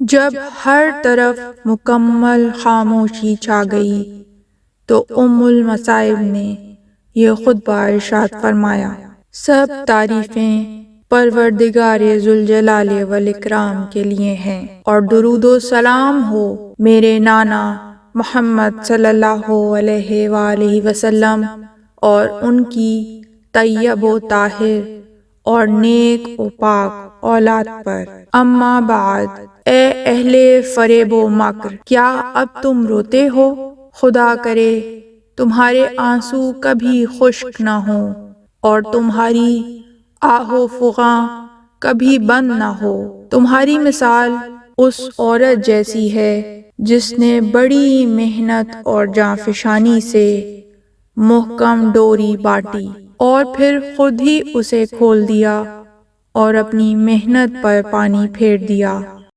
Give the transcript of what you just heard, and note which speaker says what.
Speaker 1: जब हर तरफ मुकम्मल खामोशी छा गई तो उम्मुल मसाइब ने ये खुतबा इरशाद फरमाया, सब तारीफें परवरदिगारे जुलजलाल वल इकराम के लिए हैं और दुरूदो सलाम हो मेरे नाना मोहम्मद सल्लल्लाहु अलैहि वसल्लम और उनकी तैयब व ताहिर और नेक व पाक औलाद पर। अम्मा बाद, ए अहले फरेब व मक्र, क्या अब तुम रोते हो? खुदा करे तुम्हारे आंसू कभी खुश्क न हो और तुम्हारी आहो फुगा कभी बंद न हो। तुम्हारी मिसाल उस औरत जैसी है जिसने बड़ी मेहनत और जांफशानी से मुहकम डोरी बांटी और फिर खुद ही उसे खोल दिया और अपनी मेहनत पर पानी फेर दिया।